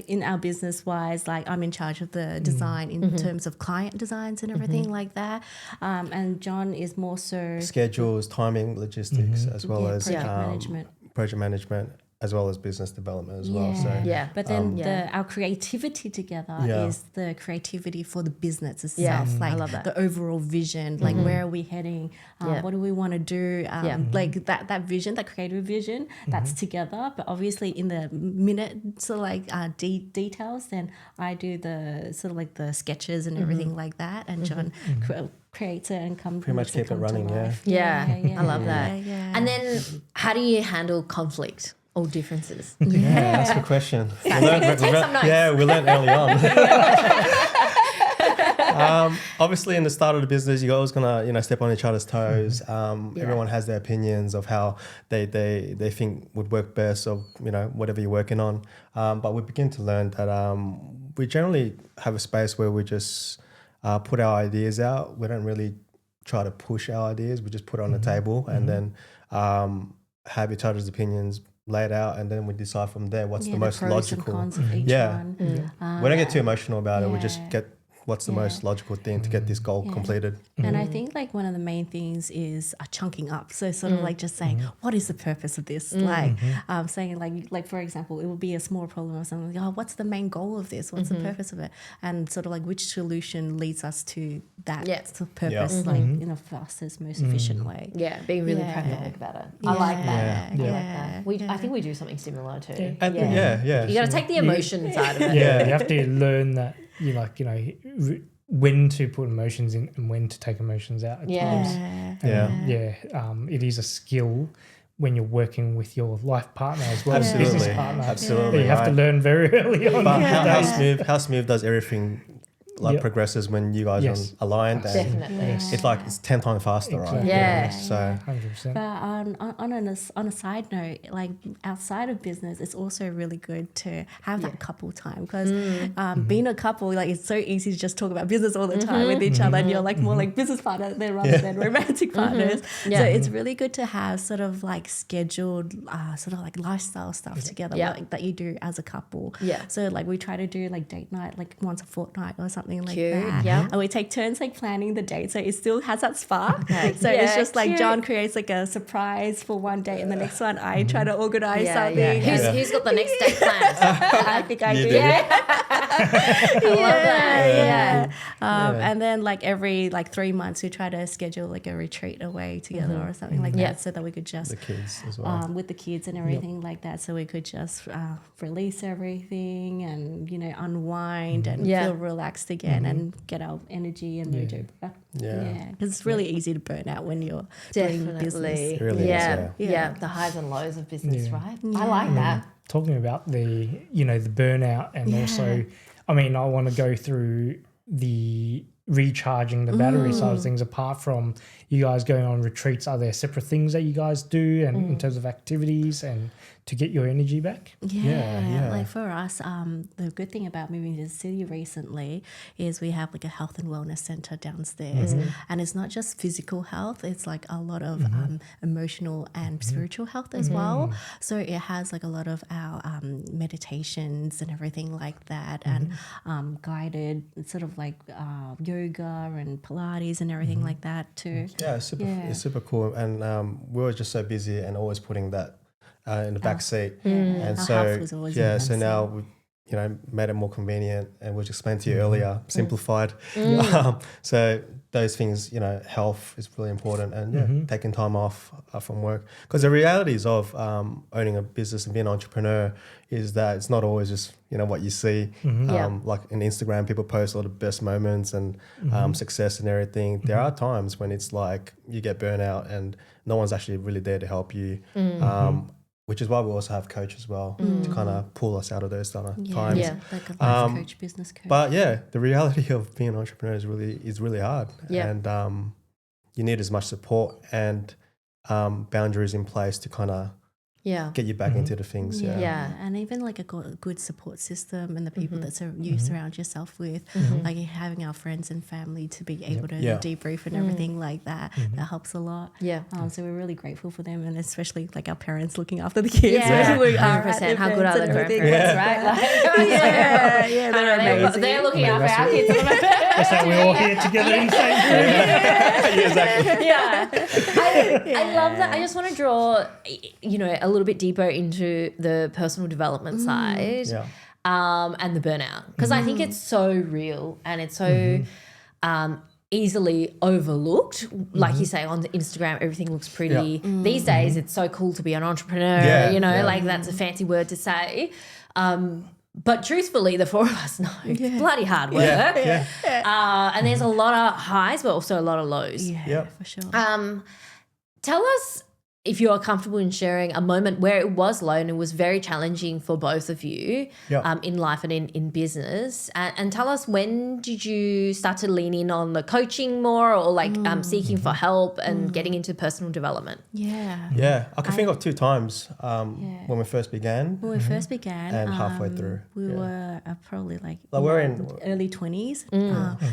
in our business wise, like I'm in charge of the design in terms of client designs and everything like that, and John is more so schedules, timing, logistics, as well as project management. Project management. as well as business development as well. So Yeah. But then our creativity together is the creativity for the business itself. Yeah, Like I love that. the overall vision, like where are we heading? What do we want to do? Like that vision, that creative vision, that's together. But obviously in the minute sort of like details, then I do the sort of like the sketches and everything like that. And John creates it and comes pretty much keep it running, Yeah, I love that. Yeah. And then how do you handle conflict or differences? Yeah, that's a good question. Take some notes. Yeah, we learned early on. Obviously, in the start of the business, you're always gonna, step on each other's toes. Everyone has their opinions of how they think would work best, or whatever you're working on. But we begin to learn that we generally have a space where we just put our ideas out. We don't really try to push our ideas. We just put it on the table and then have each other's opinions laid out, and then we decide from there what's the most pros logical. and cons of each one. We don't get too emotional about it. We just get what's the most logical thing to get this goal completed. And I think like one of the main things is chunking up. So sort of like just saying, what is the purpose of this? Like saying like for example, it would be a small problem or something like, what's the main goal of this? What's the purpose of it? And sort of like which solution leads us to that purpose, like in a fastest, most efficient way. Yeah, being really pragmatic about it. I like that. I like that. I think we do something similar too. You got to take the emotion side of it. Yeah, you have to learn that when to put emotions in and when to take emotions out at times. It is a skill when you're working with your life partner as well as business partner. Absolutely. You have to learn very early on. But how smooth does everything progresses when you guys are aligned? Definitely. It's 10 times faster, right? Yeah. So 100%. But on a side note, like outside of business, it's also really good to have that couple time, because being a couple, like it's so easy to just talk about business all the time with each other, and you're like more like business partners rather than romantic partners. So it's really good to have sort of like scheduled sort of like lifestyle stuff together like, that you do as a couple. Yeah. So like we try to do like date night like once a fortnight or something like Cute. that. Yeah. And we take turns like planning the date, so it still has that spark. So it's just like cute. John creates like a surprise for one date, and the next one I try to organize something. Yeah. Who's got the next date planned? I think I do. I love that. And then like every like 3 months we try to schedule like a retreat away together or something like that, so that we could just the kids as well. with the kids and everything like that, so we could just release everything and unwind and feel relaxed again and get our energy and mojo back. Because it's really easy to burn out when you're doing business. It really is, yeah. The highs and lows of business, right? I like that. Talking about the the burnout, and also, I mean, I want to go through the recharging the battery side of things. Apart from you guys going on retreats, are there separate things that you guys do, and in terms of activities and to get your energy back? Like for us, the good thing about moving to the city recently is we have like a health and wellness center downstairs, and it's not just physical health, it's like a lot of emotional and spiritual health as well. So it has like a lot of our meditations and everything like that, and guided sort of like yoga and Pilates and everything like that too. It's super cool, and we were just so busy and always putting that in the back seat, and Our so health was always in the so front now we made it more convenient, and we just explained to you earlier, simplified. So those things, health is really important, and taking time off from work, because the realities of owning a business and being an entrepreneur is that it's not always just what you see. Like in Instagram, people post all the best moments and success and everything. There are times when it's like you get burnout and no one's actually really there to help you. Which is why we also have coach as well to kind of pull us out of those kind of times. Like a life coach, business coach. But the reality of being an entrepreneur is really hard, and you need as much support and boundaries in place to kind of get you back into the things. And even like a good support system, and the people that you surround yourself with, like having our friends and family to be able to debrief and everything like that, that helps a lot. So we're really grateful for them, and especially like our parents looking after the kids. Yeah, 100%. How good are the grandparents, right? Like, they're amazing. They're looking after our kids. That's how we're all here together in the same room. I I love that. I just want to draw, a little bit deeper into the personal development side and the burnout, because I think it's so real and it's so easily overlooked. Like you say, on the Instagram, everything looks pretty. These days, it's so cool to be an entrepreneur, like that's a fancy word to say. But truthfully, the four of us know it's bloody hard work. And there's a lot of highs, but also a lot of lows. Yeah, for sure. Tell us if you are comfortable in sharing a moment where it was low and it was very challenging for both of you in life and in business. And tell us, when did you start to lean in on the coaching more, or like seeking for help and getting into personal development? Yeah, I can think of 2 times when we first began. When we first began, and halfway through. we were probably like we're in early 20s.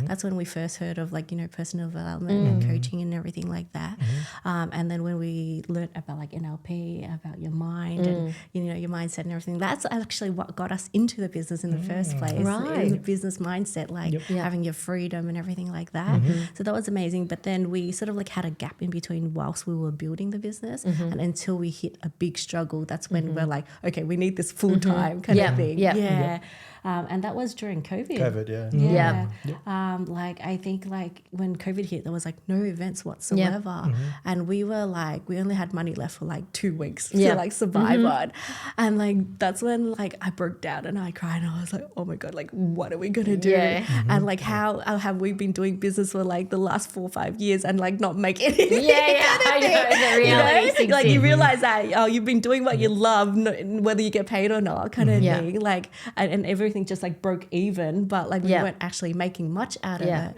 That's when we first heard of personal development and coaching and everything like that. And then when we learned about like NLP, about your mind and your mindset and everything, that's actually what got us into the business in the first place. Right. The business mindset, like having your freedom and everything like that. So that was amazing. But then we sort of like had a gap in between whilst we were building the business, and until we hit a big struggle, that's when we're like, okay, we need this full time kind of thing. And that was during COVID. Like I think like when COVID hit, there was like no events whatsoever, and we were like, we only had money left for like 2 weeks to like survive on, and like that's when like I broke down and I cried and I was like, oh my god, like what are we gonna do? And like how have we been doing business for like the last 4 or 5 years and like not make anything? I know the reality. Like you realize that you've been doing what you love, whether you get paid or not, kind of thing. Like and everything just like broke even, but like we weren't actually making much out of it.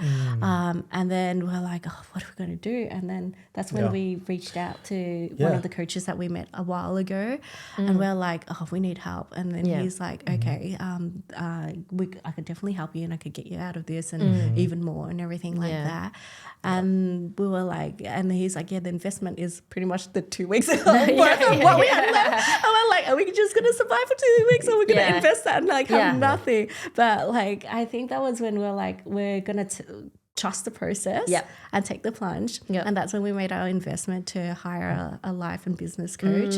And then we're like, oh, what are we going to do? And then that's when we reached out to one of the coaches that we met a while ago, and we're like, oh, we need help. And then he's like, okay, I could definitely help you and I could get you out of this and even more and everything like that. And we were like, and he's like, the investment is pretty much the 2 weeks worth of what we had left. And we're like, are we just going to survive for 2 weeks, or we're going to invest that and like have nothing? But like, I think that was when we're like, we're going to trust the process and take the plunge. And that's when we made our investment to hire a life and business coach.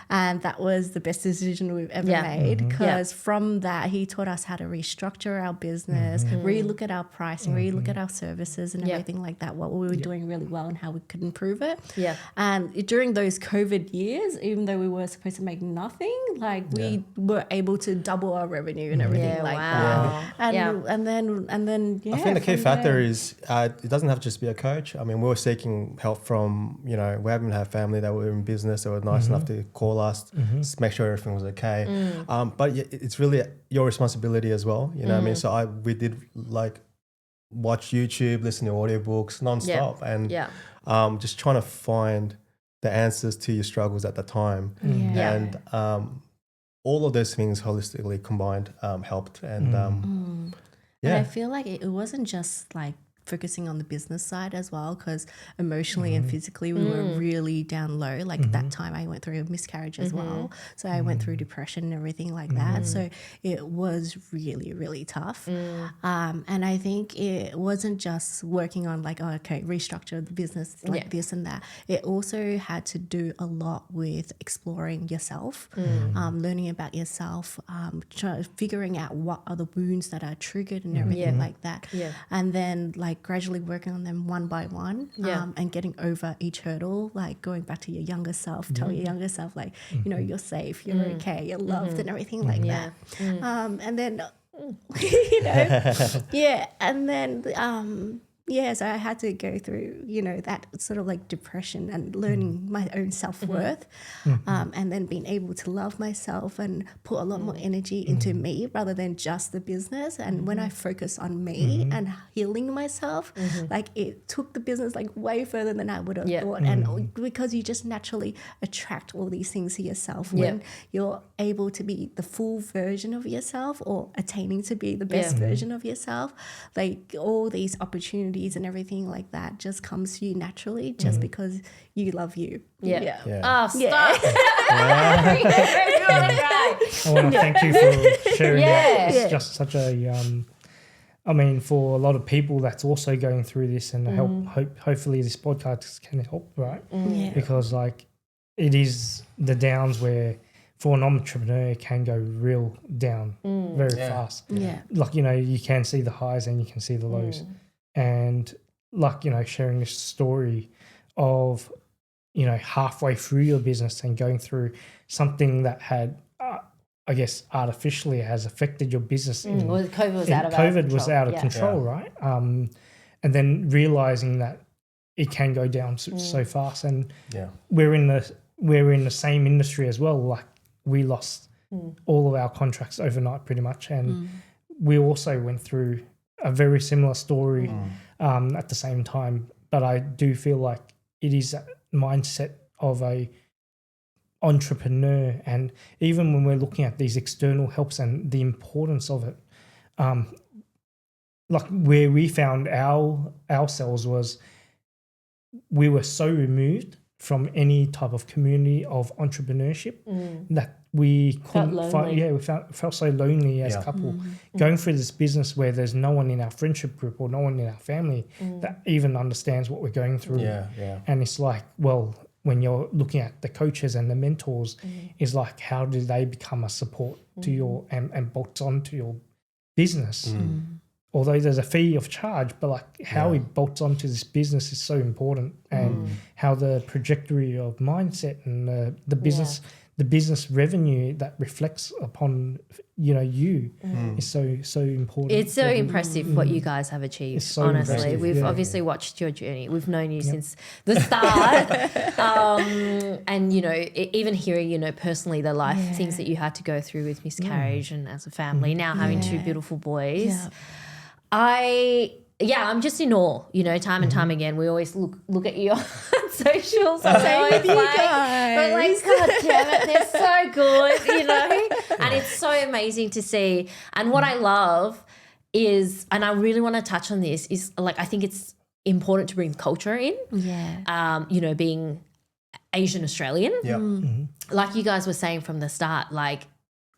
And that was the best decision we've ever made, because from that, he taught us how to restructure our business, relook at our pricing, relook at our services and everything like that, what we were doing really well and how we could improve it. And during those COVID years, even though we were supposed to make nothing, like we were able to double our revenue and everything like that. And then I think the key factor is it doesn't have to just be a coach. I mean, we were seeking help from, we haven't had family that were in business that were nice enough to call us, just make sure everything was okay. But it's really your responsibility as well, you know what I mean? So we did like watch YouTube, listen to audiobooks nonstop and just trying to find the answers to your struggles at the time. And all of those things holistically combined helped. And And I feel like it wasn't just like focusing on the business side as well, because emotionally and physically we were really down low. Like that time I went through a miscarriage as well, so I went through depression and everything like that. So it was really, really tough. And I think it wasn't just working on like, restructure the business like this and that. It also had to do a lot with exploring yourself, learning about yourself, figuring out what are the wounds that are triggered and everything like that. And then like gradually working on them one by one, and getting over each hurdle, like going back to your younger self, tell your younger self like, you're safe, you're okay, you're loved and everything like that. And then, and then, so I had to go through, that sort of like depression and learning my own self-worth, and then being able to love myself and put a lot more energy into me rather than just the business. And when I focus on me and healing myself, like it took the business like way further than I would have thought. And because you just naturally attract all these things to yourself when you're able to be the full version of yourself or attaining to be the best version of yourself, like all these opportunities and everything like that just comes to you naturally just because you love you. Oh, stop. I want to thank you for sharing that. It's just such a I mean, for a lot of people that's also going through this, and hopefully this podcast can help, right? Yeah. Because like it is the downs where for an entrepreneur it can go real down very fast. Yeah. Like, you know, you can see the highs and you can see the lows. And like, you know, sharing this story of, you know, halfway through your business and going through something that had, I guess, artificially has affected your business. Well, COVID was out of COVID was control. out of control, right? And then realizing that it can go down so fast. And we're in the same industry as well. Like we lost all of our contracts overnight pretty much. And we also went through a very similar story at the same time. But I do feel like it is that mindset of a entrepreneur, and even when we're looking at these external helps and the importance of it, like where we found ourselves was we were so removed from any type of community of entrepreneurship that we couldn't find. Yeah, we felt so lonely as a couple going through this business where there's no one in our friendship group or no one in our family that even understands what we're going through. And it's like, well, when you're looking at the coaches and the mentors, is like, how do they become a support to your and bolts onto your business? Although there's a fee of charge, but like how it bolts onto this business is so important, and how the trajectory of mindset and the business revenue that reflects upon, you know, you is so important. It's so impressive what you guys have achieved. So honestly, impressive, we've obviously watched your journey. We've known you since the start, and you know, even hearing, you know, personally the life things that you had to go through with miscarriage and as a family, now having two beautiful boys. I'm just in awe, you know, time and time again. We always look at you on socials. Same with you like, guys. But like, God damn it, they're so good, you know? And it's so amazing to see. And what I love is, and I really want to touch on this, is like, I think it's important to bring culture in. Yeah. You know, being Asian Australian. Like you guys were saying from the start, like,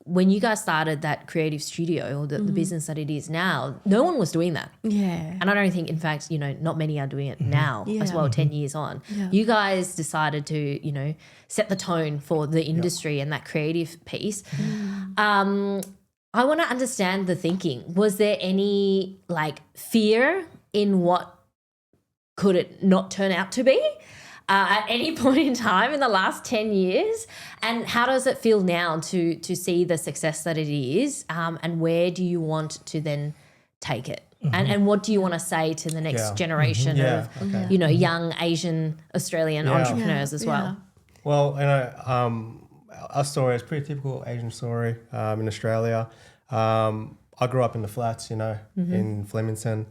when you guys started that creative studio or the business that it is now, no one was doing that. Yeah. And I don't think, in fact, you know, not many are doing it now as well, 10 years on. Yeah. You guys decided to, you know, set the tone for the industry and that creative piece. I want to understand the thinking. Was there any like fear in what could it not turn out to be? At any point in time in the last 10 years? And how does it feel now to see the success that it is, and where do you want to then take it? And what do you want to say to the next generation of, you know, young Asian Australian entrepreneurs as well? Well, you know, our story is pretty typical Asian story in Australia. I grew up in the flats, you know, in Flemington,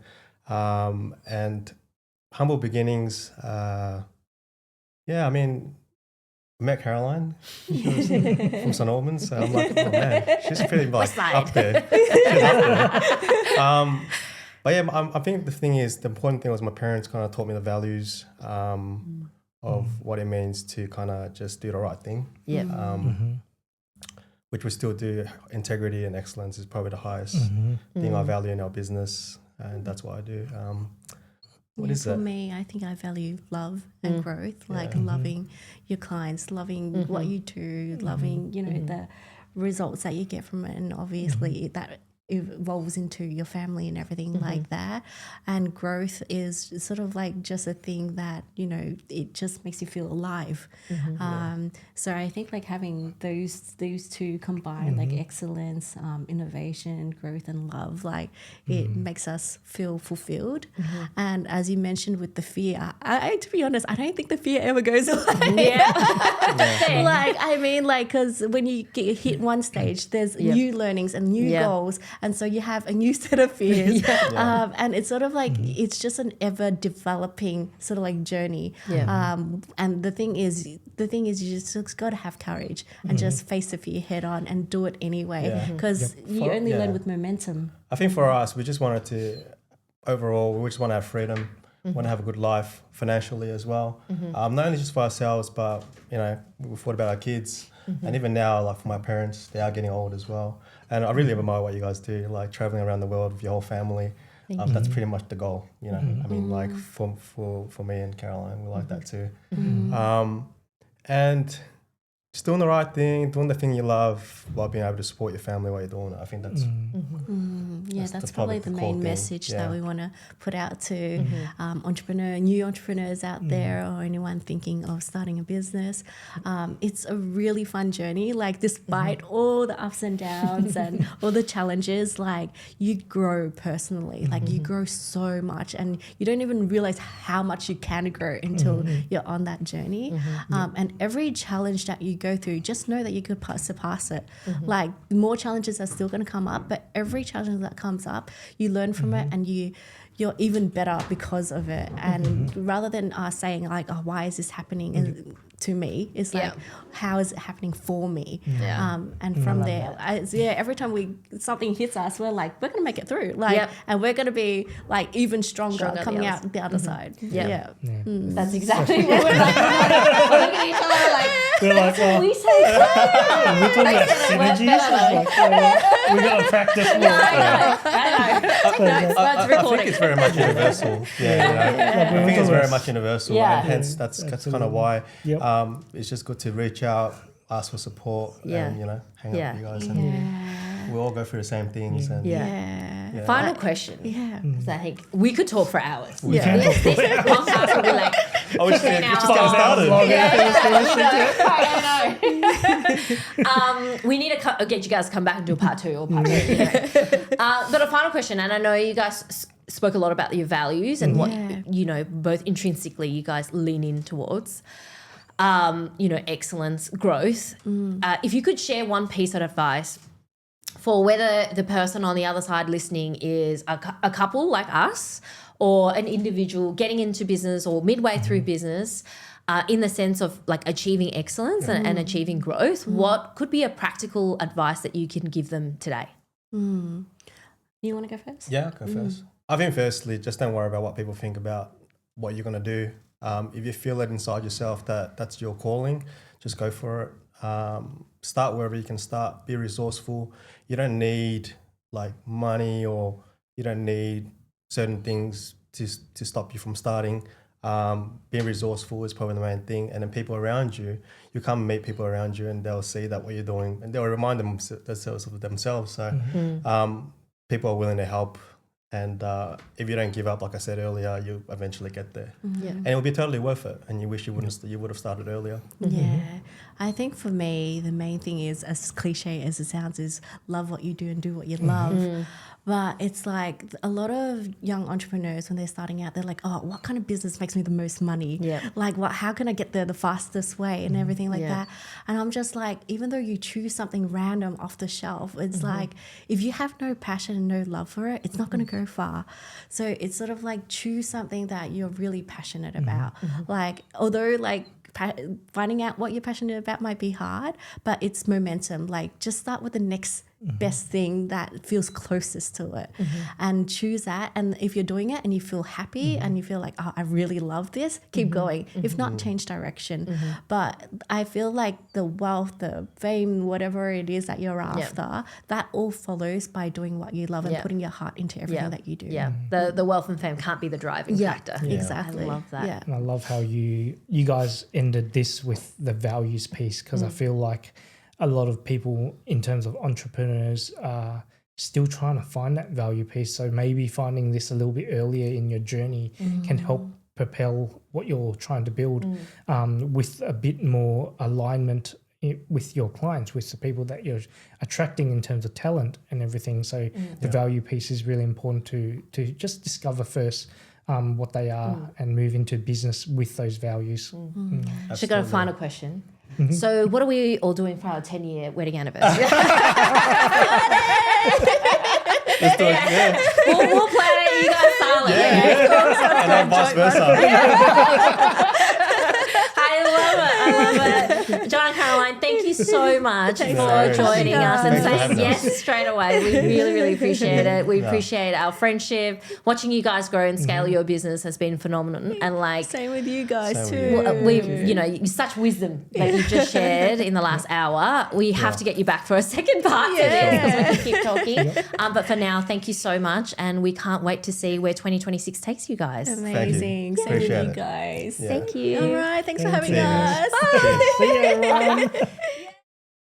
and humble beginnings. I mean, I met Caroline. She was from St Albans, so I'm like, oh man, she's pretty like up there. She's up there. But yeah, I think the thing is, the important thing was my parents kind of taught me the values of what it means to kind of just do the right thing. Which we still do. Integrity and excellence is probably the highest thing I value in our business, and that's what I do. For me, I think I value love and growth, like loving your clients, loving what you do, loving, you know, the results that you get from it, and obviously that evolves into your family and everything like that. And growth is sort of like just a thing that, you know, it just makes you feel alive. So I think like having those two combined, like excellence, innovation, growth and love, like it makes us feel fulfilled. And as you mentioned with the fear, I to be honest, I don't think the fear ever goes away. Like, I mean, like, because when you hit one stage, there's new learnings and new goals. And so you have a new set of fears. And it's sort of like, it's just an ever developing sort of like journey. And the thing is you just got to have courage and just face the fear head on and do it anyway. Because you only learn with momentum. I think for us, we just wanted to, overall, we just want to have freedom, want to have a good life financially as well. Not only just for ourselves, but, you know, we thought about our kids. And even now, like for my parents, they are getting old as well. And I really admire what you guys do, like traveling around the world with your whole family. That's pretty much the goal, you know. I mean, like for me and Caroline, we like that too. And just doing the right thing, doing the thing you love while being able to support your family while you're doing it. I think that's that's probably the main message that we want to put out to new entrepreneurs out there, or anyone thinking of starting a business. It's a really fun journey. Like, despite all the ups and downs and all the challenges, like, you grow personally. Like, you grow so much, and you don't even realize how much you can grow until you're on that journey. And every challenge that you go through, just know that you could surpass it. Like, more challenges are still going to come up, but every challenge that comes up, you learn from it, and you're even better because of it. And rather than saying like, oh, why is this happening and to me, it's like, how is it happening for me? And from there, every time something hits us, we're like, we're gonna make it through, like, and we're gonna be like even stronger coming out the other side. That's exactly what we're like. We're looking at each other like, we're like, that's what we say. we're talking about synergies. We gotta practice more. I know. I think it's very much universal. I think it's very much universal, and hence that's kind of why it's just good to reach out, ask for support, and hang out with you guys, and we all go through the same things. And Final question. So I think we could talk for hours. We can talk for hours. This podcast will be like 10 hours. Just getting started. I know. We need to get you guys to come back and do a part 2 or part 3. But a final question, and I know you guys spoke a lot about your values and what, both intrinsically you guys lean in towards. Excellence, growth. If you could share one piece of advice for whether the person on the other side listening is a couple like us or an individual getting into business or midway through business, in the sense of like achieving excellence and achieving growth, what could be a practical advice that you can give them today? You want to go first? Yeah, I'll go first. I think firstly, just don't worry about what people think about what you're going to do. If you feel it inside yourself that that's your calling, just go for it. Start wherever you can start. Be resourceful. You don't need like money, or you don't need certain things to stop you from starting. Being resourceful is probably the main thing. And then people around you, you come and meet people around you, and they'll see that what you're doing, and they'll remind themselves of themselves. So people are willing to help. And if you don't give up, like I said earlier, you eventually get there. And it'll be totally worth it. And you wish you would have started earlier. Yeah. I think for me, the main thing is, as cliche as it sounds, is love what you do and do what you love. But it's like a lot of young entrepreneurs, when they're starting out, they're like, oh, what kind of business makes me the most money? Like, how can I get there the fastest way and everything like that? And I'm just like, even though you choose something random off the shelf, it's like, if you have no passion and no love for it, it's not going to go far. So it's sort of like, choose something that you're really passionate about. Like, although like, finding out what you're passionate about might be hard, but it's momentum. Like, just start with the next best thing that feels closest to it, and choose that. And if you're doing it and you feel happy and you feel like, oh, I really love this, keep going. If not, change direction. But I feel like the wealth, the fame, whatever it is that you're after, that all follows by doing what you love and putting your heart into everything that you do. The wealth and fame can't be the driving factor. Exactly. I love that. And I love how you guys ended this with the values piece, because I feel like a lot of people in terms of entrepreneurs are still trying to find that value piece. So maybe finding this a little bit earlier in your journey can help propel what you're trying to build with a bit more alignment with your clients, with the people that you're attracting in terms of talent and everything. So the value piece is really important to just discover first what they are and move into business with those values. Should got a final question. So what are we all doing for our 10-year wedding anniversary? Let's do it. We'll plan it. You guys silent. And then vice versa. I love it. John and Caroline, thank you so so much for joining us and saying yes straight away. We really, really appreciate it. We appreciate our friendship. Watching you guys grow and scale your business has been phenomenal. And like, same with you guys too. You know, such wisdom that you've just shared in the last hour. We have to get you back for a second part to this because we can keep talking. But for now, thank you so much, and we can't wait to see where 2026 takes you guys. Amazing. Same with you guys. Thank you. All right. Thanks for having us. See you, everyone.